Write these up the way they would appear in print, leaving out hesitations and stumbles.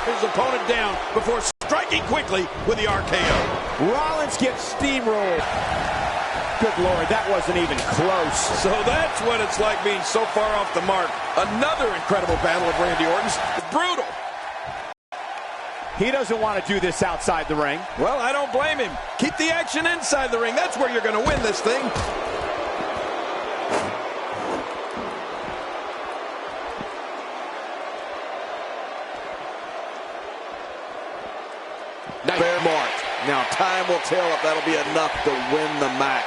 his opponent down before striking quickly with the RKO. Rollins gets steamrolled. Good Lord, that wasn't even close. So that's what it's like being so far off the mark. Another incredible battle of Randy Orton's. It's brutal. He doesn't want to do this outside the ring. Well, I don't blame him. Keep the action inside the ring. That's where you're going to win this thing. Fair mark. Now time will tell if that'll be enough to win the match.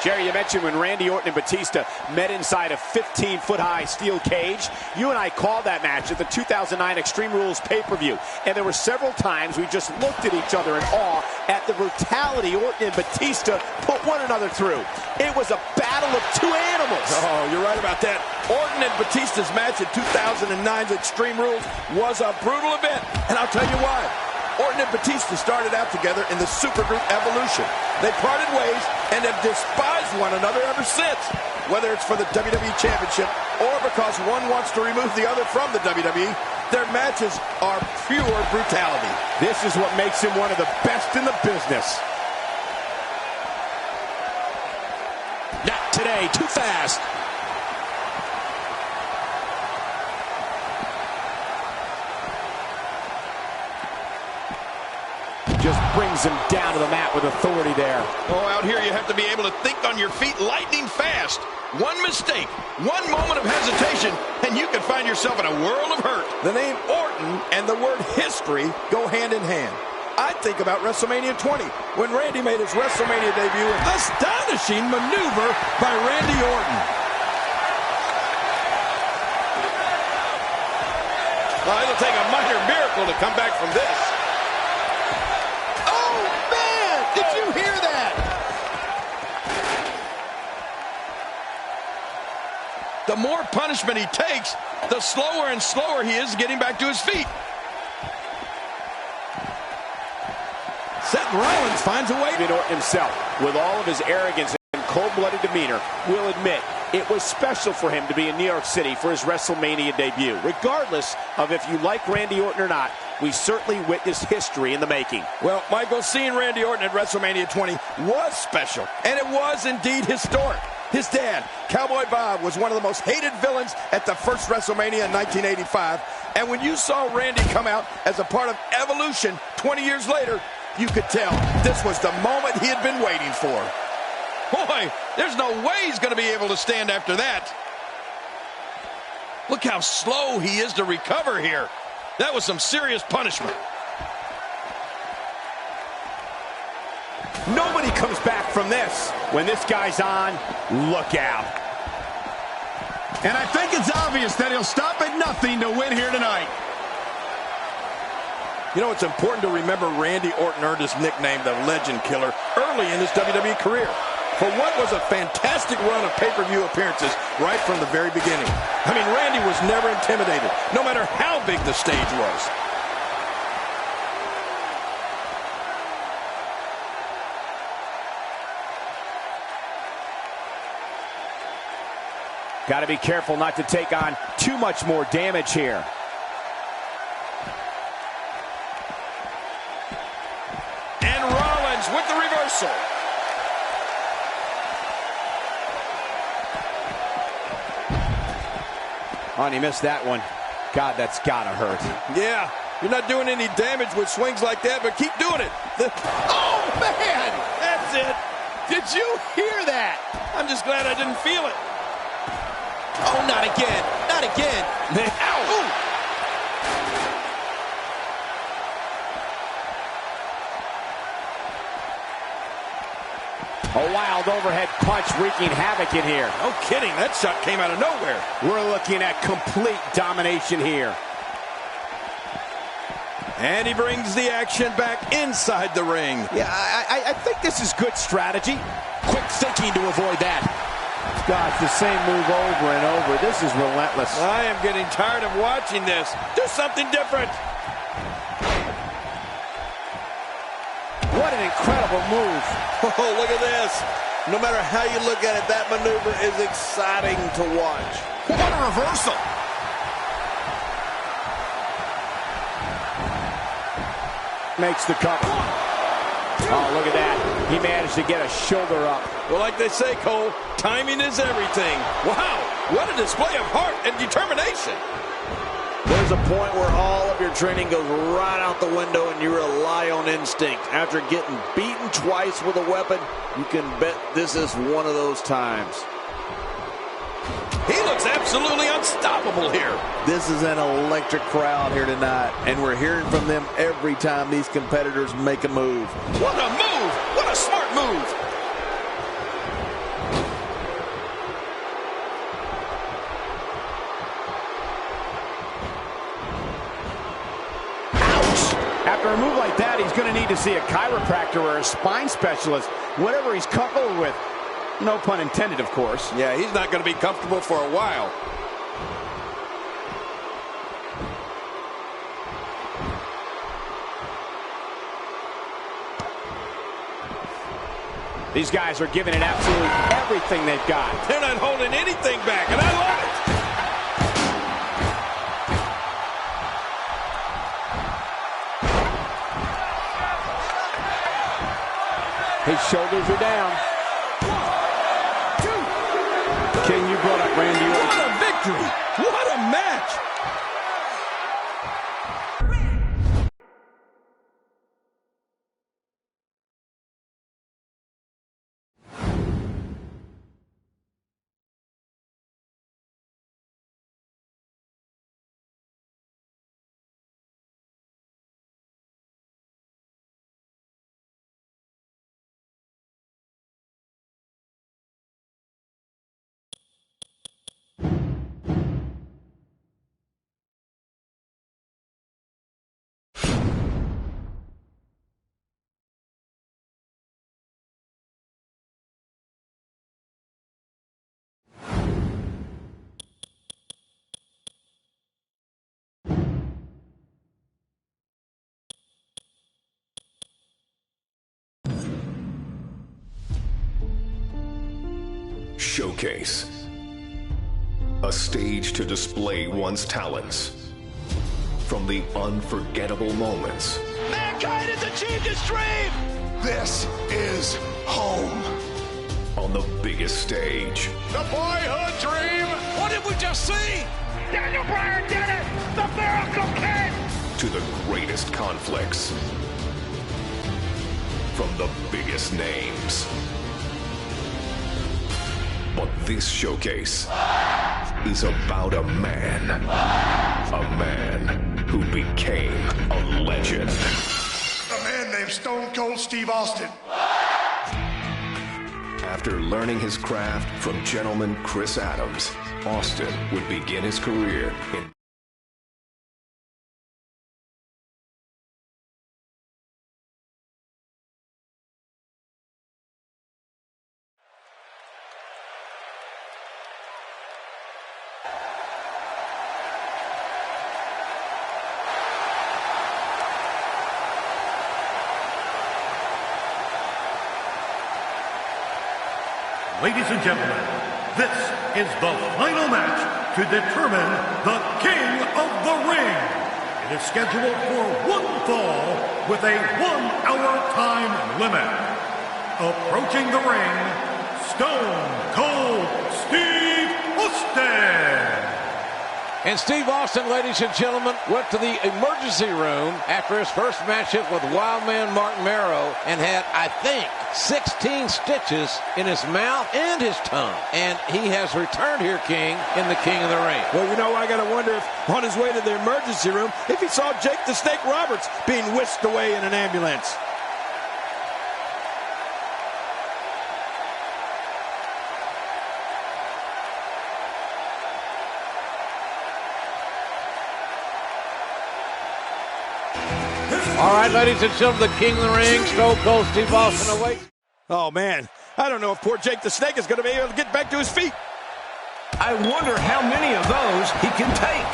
Jerry, you mentioned when Randy Orton and Batista met inside a 15-foot-high steel cage. You and I called that match at the 2009 Extreme Rules pay-per-view. And there were several times we just looked at each other in awe at the brutality Orton and Batista put one another through. It was a battle of two animals. Oh, you're right about that. Orton and Batista's match at 2009's Extreme Rules was a brutal event. And I'll tell you why. Orton and Batista started out together in the supergroup Evolution. They parted ways and have despised one another ever since. Whether it's for the WWE Championship or because one wants to remove the other from the WWE, their matches are pure brutality. This is what makes him one of the best in the business. Not today, too fast. Just brings him down to the mat with authority there. Oh, out here you have to be able to think on your feet lightning fast. One mistake, one moment of hesitation, and you can find yourself in a world of hurt. The name Orton and the word history go hand in hand. I think about WrestleMania 20, when Randy made his WrestleMania debut. Astonishing maneuver by Randy Orton. Well, it'll take a minor miracle to come back from this. Did you hear that? The more punishment he takes, the slower and slower he is getting back to his feet. Seth Rollins finds a way. Orton himself, with all of his arrogance and cold-blooded demeanor, will admit it was special for him to be in New York City for his WrestleMania debut. Regardless of if you like Randy Orton or not, we certainly witnessed history in the making. Well, Michael, seeing Randy Orton at WrestleMania 20 was special, and it was indeed historic. His dad, Cowboy Bob, was one of the most hated villains at the first WrestleMania in 1985, and when you saw Randy come out as a part of Evolution 20 years later, you could tell this was the moment he had been waiting for. Boy, there's no way he's going to be able to stand after that. Look how slow he is to recover here. That was some serious punishment. Nobody comes back from this. When this guy's on, look out. And I think it's obvious that he'll stop at nothing to win here tonight. You know, it's important to remember Randy Orton earned his nickname, the Legend Killer, early in his WWE career. For what was a fantastic run of pay-per-view appearances right from the very beginning. I mean, Randy was never intimidated, no matter how big the stage was. Got to be careful not to take on too much more damage here. And Rollins with the reversal. Oh, and he missed that one. God, that's gotta hurt. Yeah, you're not doing any damage with swings like that, but keep doing it. Oh, man! That's it. Did you hear that? I'm just glad I didn't feel it. Oh, not again. Not again. Ow! Ooh. A wild overhead punch wreaking havoc in here. No kidding, that shot came out of nowhere. We're looking at complete domination here. And he brings the action back inside the ring. Yeah, I think this is good strategy. Quick thinking to avoid that. God, it's the same move over and over. This is relentless. I am getting tired of watching this. Do something different. What an incredible move. Oh, look at this. No matter how you look at it, that maneuver is exciting to watch. What a reversal. Makes the cover. Oh, look at that. He managed to get a shoulder up. Well, like they say, Cole, timing is everything. Wow, what a display of heart and determination. There's a point where all of your training goes right out the window and you rely on instinct. After getting beaten twice with a weapon, you can bet this is one of those times. He looks absolutely unstoppable here. This is an electric crowd here tonight, and we're hearing from them every time these competitors make a move. What a move! What a smart move! After a move like that, he's going to need to see a chiropractor or a spine specialist, whatever he's comfortable with. No pun intended, of course. Yeah, he's not going to be comfortable for a while. These guys are giving it absolutely everything they've got. They're not holding anything back, and I love it. His shoulders are down. King, you brought up Randy Orton. What a victory! What a match! Showcase. A stage to display one's talents. From the unforgettable moments. Mankind has achieved his dream! This is home. On the biggest stage. The boyhood dream! What did we just see? Daniel Bryan did it! The Miracle Kid! To the greatest conflicts. From the biggest names. But this showcase is about a man. A man who became a legend. A man named Stone Cold Steve Austin. After learning his craft from gentleman Chris Adams, Austin would begin his career in Ladies and gentlemen, this is the final match to determine the King of the Ring. It is scheduled for one fall with a 1-hour time limit. Approaching the ring, Stone Cold Steve Austin. And Steve Austin, ladies and gentlemen, went to the emergency room after his first matchup with Wildman Mark Marrow and had, I think, 16 stitches in his mouth and his tongue. And he has returned here, King, in the King of the Ring. Well, you know, I got to wonder if on his way to the emergency room, if he saw Jake the Snake Roberts being whisked away in an ambulance. All right, ladies and gentlemen, the King of the Ring, Stone Cold Steve Austin awaits. Oh, man. I don't know if poor Jake the Snake is going to be able to get back to his feet. I wonder how many of those he can take.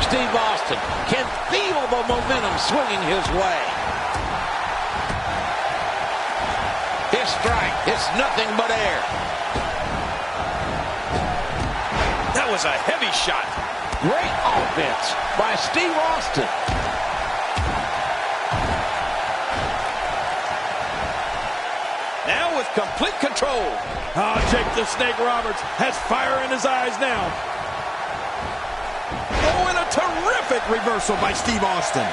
Steve Austin can feel the momentum swinging his way. His strike, it's nothing but air. That was a heavy shot. Great offense by Steve Austin. Now with complete control. Oh, Jake the Snake Roberts has fire in his eyes now. Oh, and a terrific reversal by Steve Austin.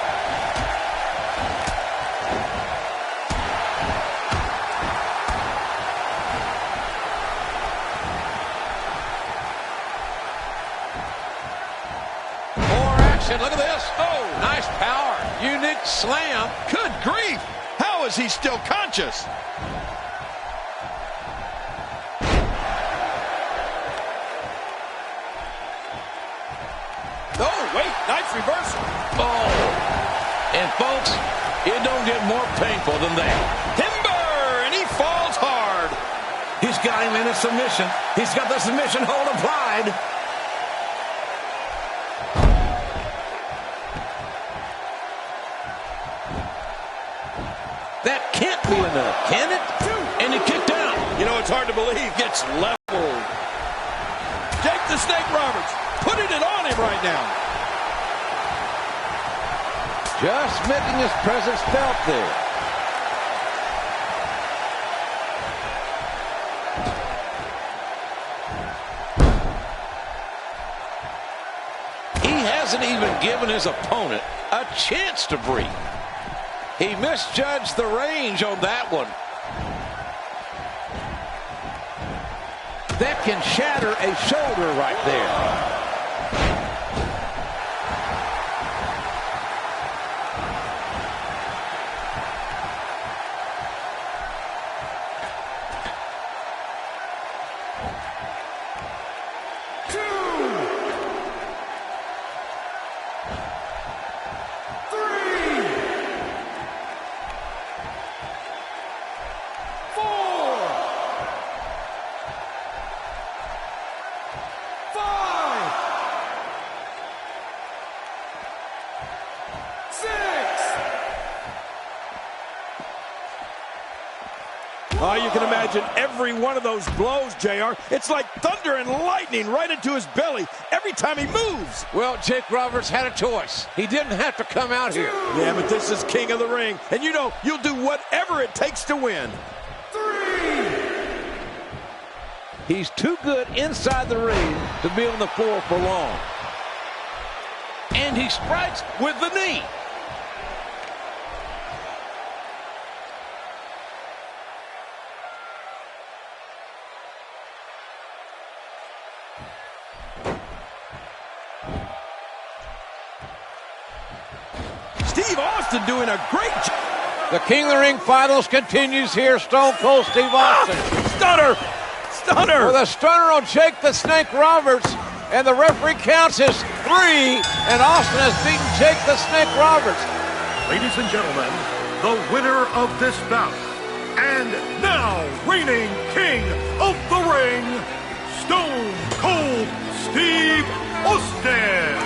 More action. Look at this. Oh, nice power. Unique slam. Good grief. How is he still conscious? Oh, wait, nice reversal. Oh, and folks, it don't get more painful than that. Timber, and he falls hard. He's got him in a submission. He's got the submission hold applied. That can't be enough, can it? And he kicked out. You know, it's hard to believe. Gets leveled. Jake the Snake Roberts putting it on him right now. Just making his presence felt there. He hasn't even given his opponent a chance to breathe. He misjudged the range on that one. That can shatter a shoulder right there. Oh, you can imagine every one of those blows, JR. It's like thunder and lightning right into his belly every time he moves. Well, Jake Roberts had a choice. He didn't have to come out here. Yeah, but this is King of the Ring. And you know, you'll do whatever it takes to win. He's too good inside the ring to be on the floor for long. And he strikes with the knee. Steve Austin doing a great job. The King of the Ring finals continues here. Stone Cold Steve Austin. Stunner! Stunner! With a stunner on Jake the Snake Roberts. And the referee counts as 3. And Austin has beaten Jake the Snake Roberts. Ladies and gentlemen, the winner of this bout, and now reigning King of the Ring, Stone Cold Steve Austin.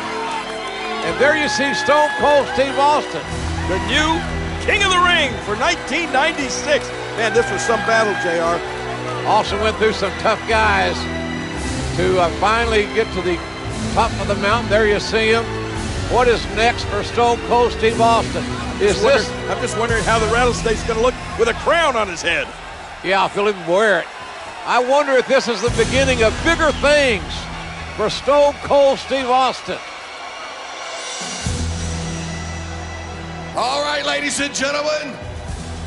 And there you see Stone Cold Steve Austin, the new King of the Ring for 1996. Man, this was some battle, JR. Austin went through some tough guys to finally get to the top of the mountain. There you see him. What is next for Stone Cold Steve Austin? I'm just wondering how the rattlesnake's going to look with a crown on his head. Yeah, if he'll even wear it. I wonder if this is the beginning of bigger things for Stone Cold Steve Austin. All right, ladies and gentlemen,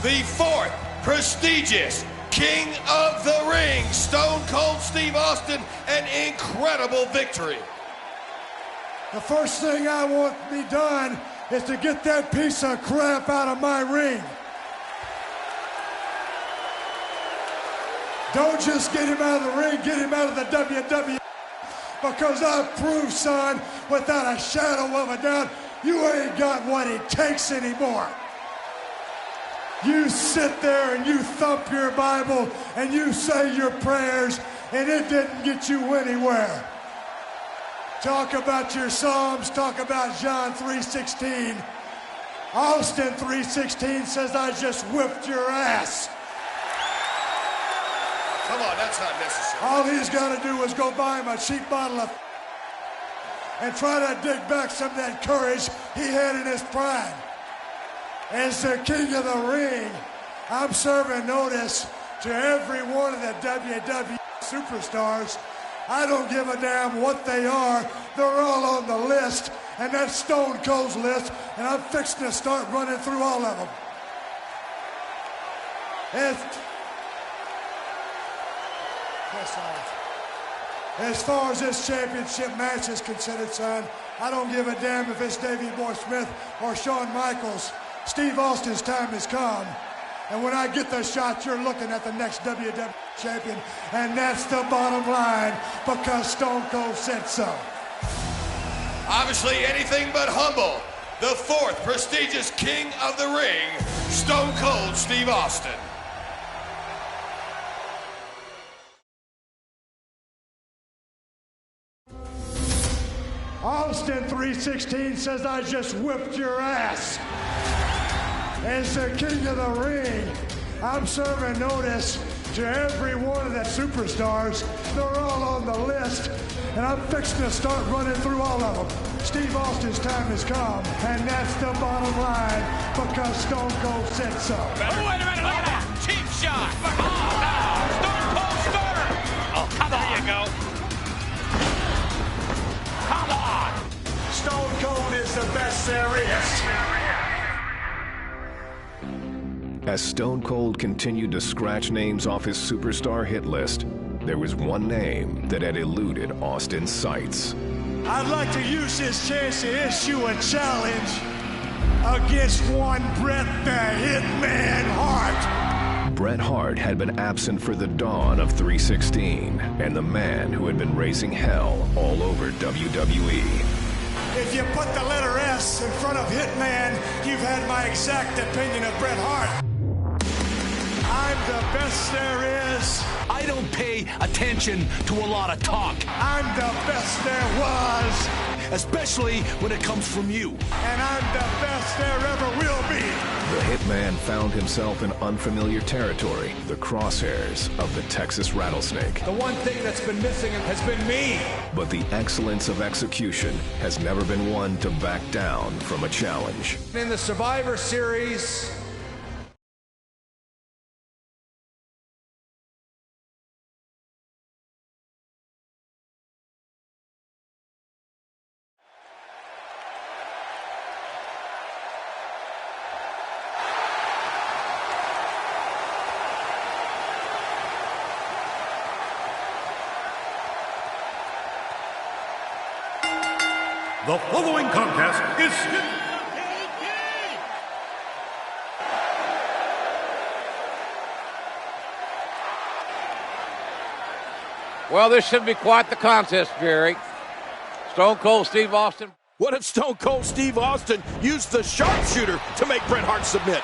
the 4th prestigious King of the Ring, Stone Cold Steve Austin, an incredible victory. The first thing I want to be done is to get that piece of crap out of my ring. Don't just get him out of the ring, get him out of the WWE. Because I've proved, son, without a shadow of a doubt, you ain't got what it takes anymore. You sit there and you thump your Bible and you say your prayers, and it didn't get you anywhere. Talk about your Psalms, talk about John 3:16. Austin 3:16 says, I just whipped your ass. Come on, that's not necessary. All he's got to do is go buy him a cheap bottle of and try to dig back some of that courage he had in his prime. As the king of the ring, I'm serving notice to every one of the WWE superstars. I don't give a damn what they are. They're all on the list, and that's Stone Cold's list, and I'm fixing to start running through all of them. As far as this championship match is considered, son, I don't give a damn if it's Davey Boy Smith or Shawn Michaels. Steve Austin's time has come. And when I get the shot, you're looking at the next WWE champion. And that's the bottom line, because Stone Cold said so. Obviously anything but humble. The fourth prestigious king of the ring, Stone Cold Steve Austin. Austin 316 says I just whipped your ass. As the king of the ring, I'm serving notice to every one of the superstars. They're all on the list, and I'm fixing to start running through all of them. Steve Austin's time has come, and that's the bottom line, because Stone Cold said so. Oh, wait a minute, look at that. Cheap shot. Oh, no. Stone Cold Stunner. Oh, come on. There you go. Come on. Stone Cold is the best there is. As Stone Cold continued to scratch names off his superstar hit list, there was one name that had eluded Austin's sights. I'd like to use this chance to issue a challenge against one Bret the Hitman Hart. Bret Hart had been absent for the dawn of 316, and the man who had been raising hell all over WWE. If you put the letter S in front of Hitman, you've had my exact opinion of Bret Hart. I'm the best there is. I don't pay attention to a lot of talk. I'm the best there was. Especially when it comes from you. And I'm the best there ever will be. The Hitman found himself in unfamiliar territory, the crosshairs of the Texas Rattlesnake. The one thing that's been missing has been me. But the excellence of execution has never been one to back down from a challenge. In the Survivor Series, The following contest is Well, this should be quite the contest, Jerry. Stone Cold Steve Austin. What if Stone Cold Steve Austin used the sharpshooter to make Bret Hart submit?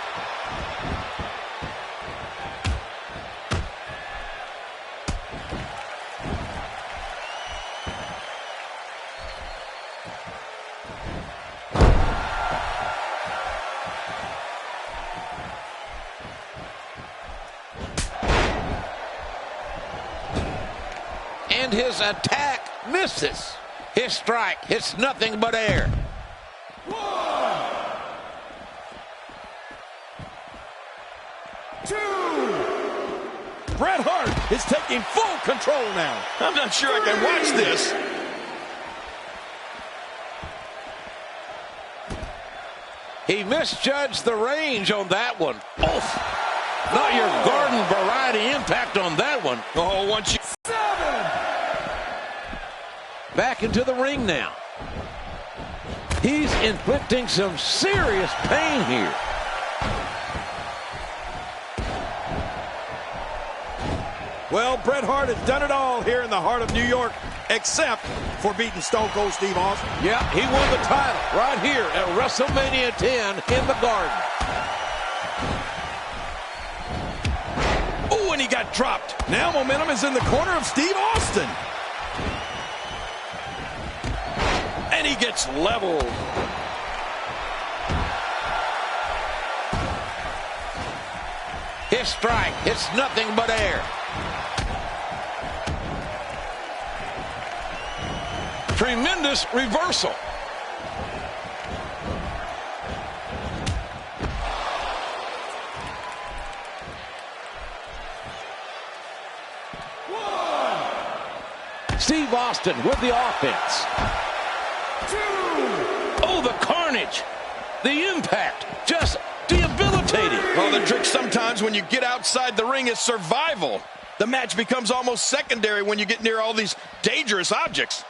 And his attack misses. His strike hits nothing but air. 1, 2. Bret Hart is taking full control now. I'm not sure I can watch this. He misjudged the range on that one. Oh, not your garden variety impact on that one. Oh, once you... 7. Back into the ring now. He's inflicting some serious pain here. Well, Bret Hart has done it all here in the heart of New York, except for beating Stone Cold Steve Austin. Yeah, he won the title right here at WrestleMania 10 in the Garden. Oh, and he got dropped. Now momentum is in the corner of Steve Austin. And he gets leveled. His strike hits nothing but air. Tremendous reversal. Steve Austin with the offense. 2. Oh, the carnage. The impact. Just debilitating. Well, the trick sometimes when you get outside the ring is survival. The match becomes almost secondary when you get near all these dangerous objects.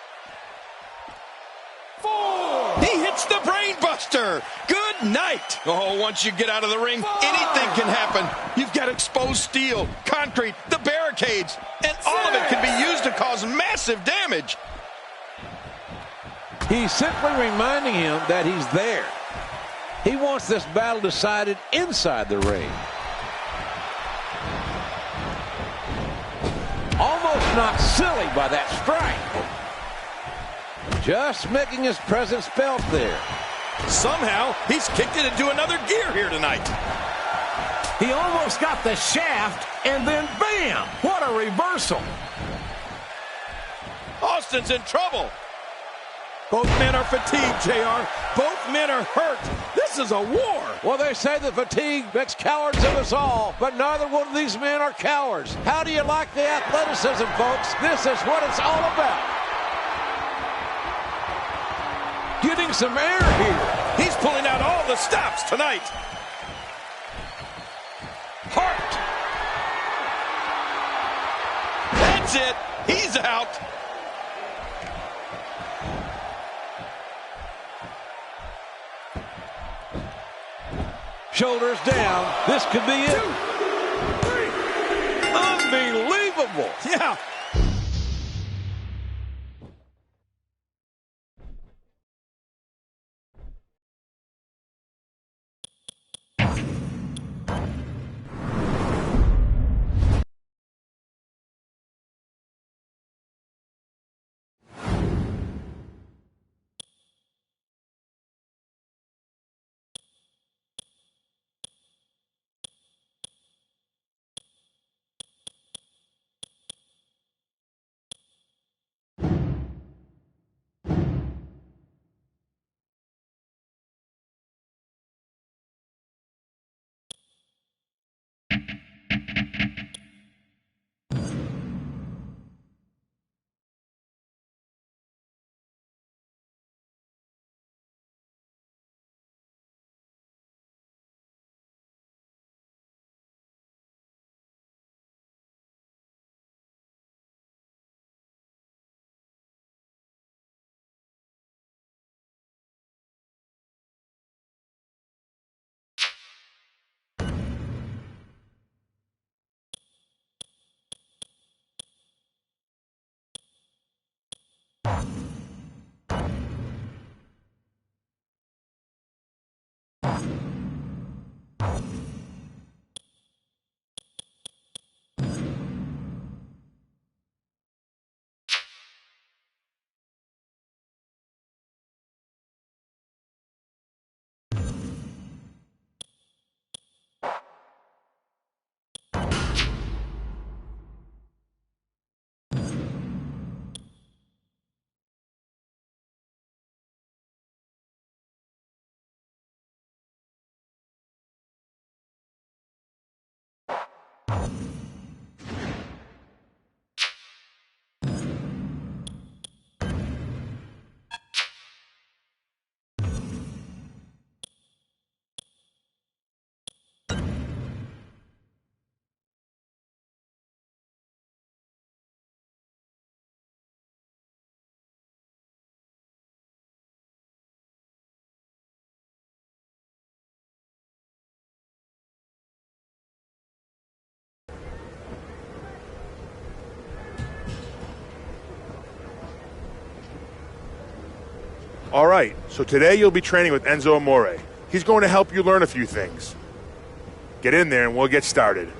4. He hits the brain buster. Good night. Oh, once you get out of the ring, anything can happen. You've got exposed steel, concrete, the barricades, and all of it can be used to cause massive damage. He's simply reminding him that he's there. He wants this battle decided inside the ring. Almost knocked silly by that strike. Just making his presence felt there. Somehow, he's kicked it into another gear here tonight. He almost got the shaft, and then bam! What a reversal. Austin's in trouble. Both men are fatigued, JR. Both men are hurt. This is a war. Well, they say that fatigue makes cowards of us all, but neither one of these men are cowards. How do you like the athleticism, folks? This is what it's all about. Getting some air here. He's pulling out all the stops tonight. Hart. That's it. He's out. Shoulders down. This could be it. 2, 3. Unbelievable. Yeah. All right, so today you'll be training with Enzo Amore. He's going to help you learn a few things. Get in there and we'll get started.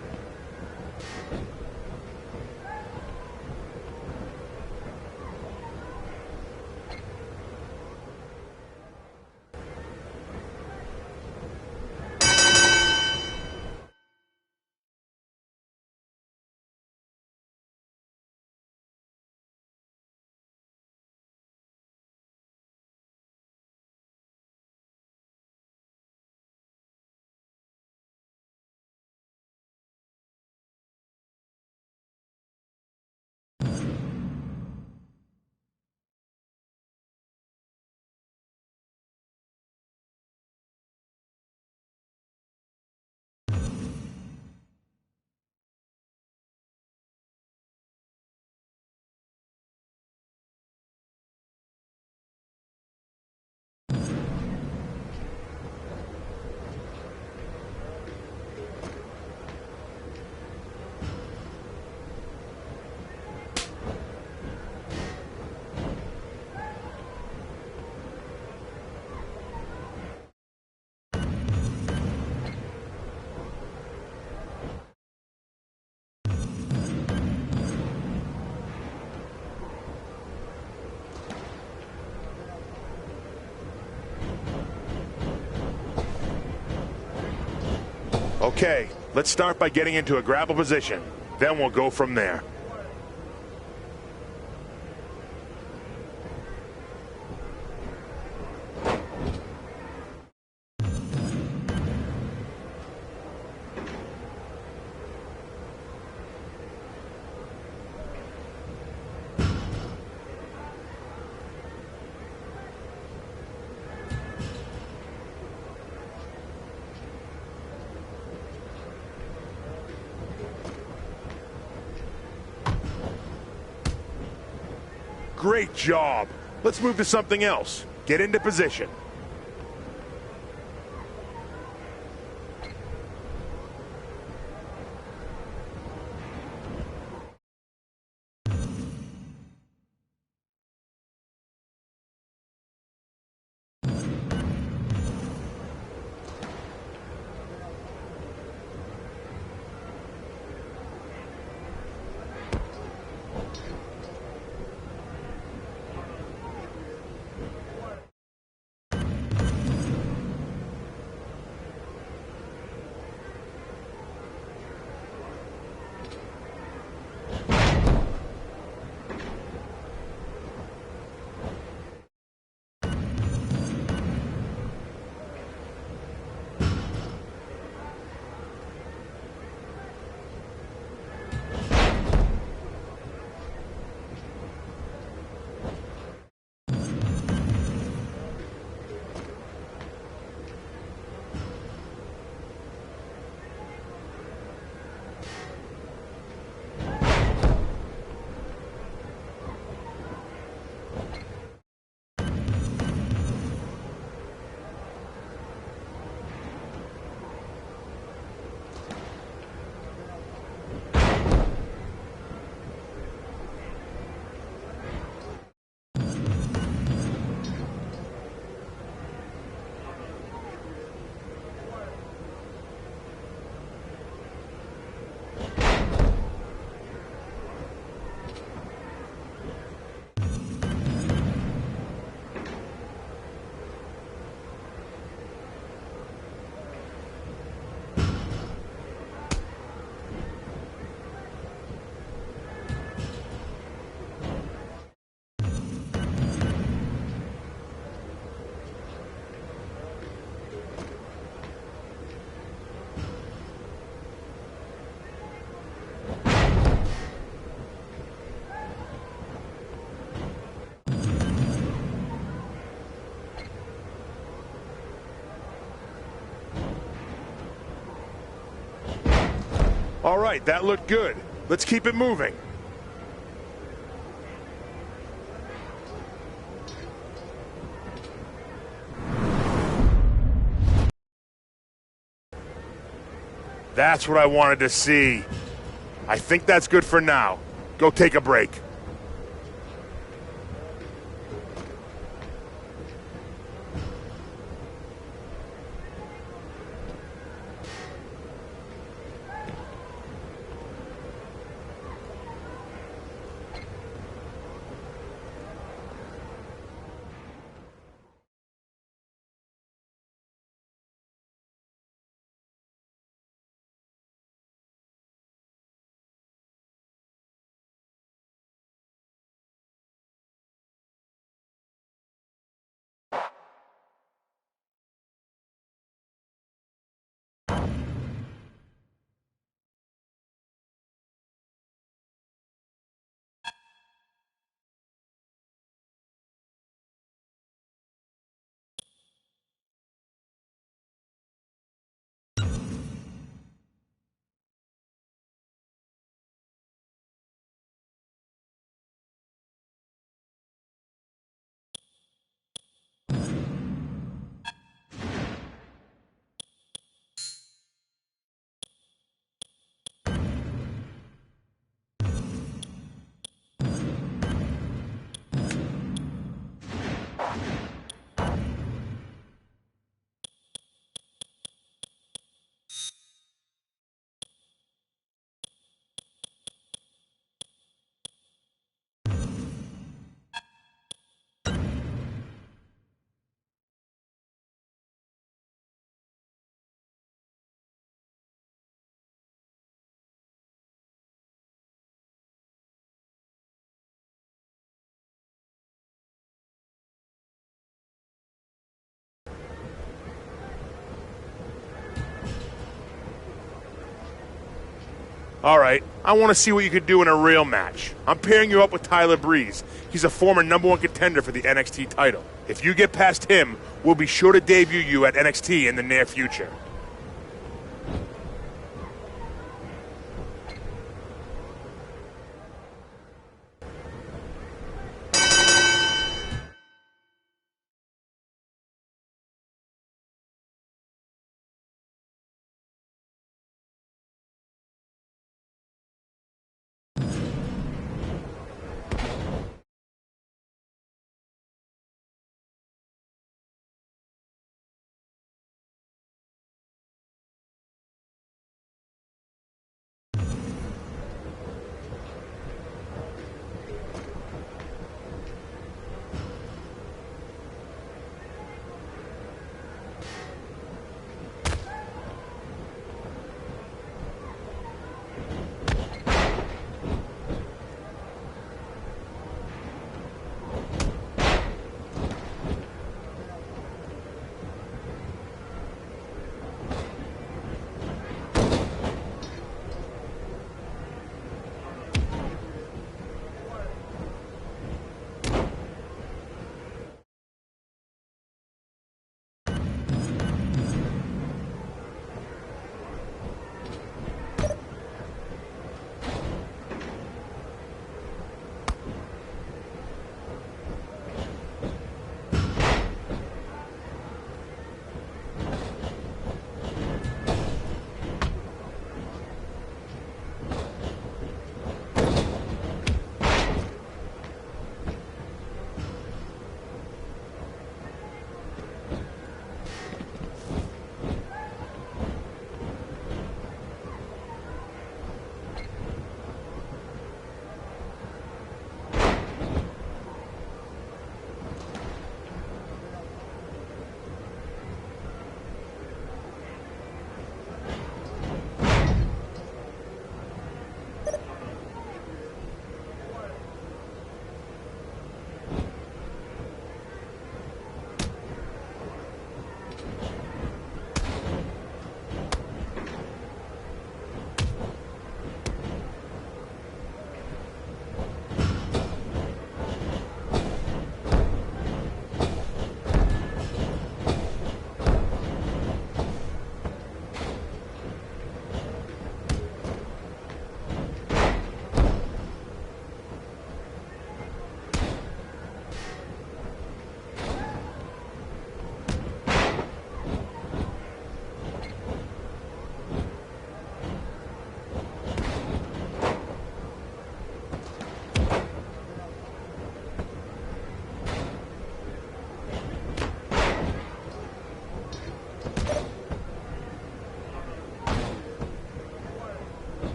Okay, let's start by getting into a grapple position. Then we'll go from there. Great job. Let's move to something else. Get into position. All right, that looked good. Let's keep it moving. That's what I wanted to see. I think that's good for now. Go take a break. All right, I want to see what you could do in a real match. I'm pairing you up with Tyler Breeze. He's a former #1 contender for the NXT title. If you get past him, we'll be sure to debut you at NXT in the near future.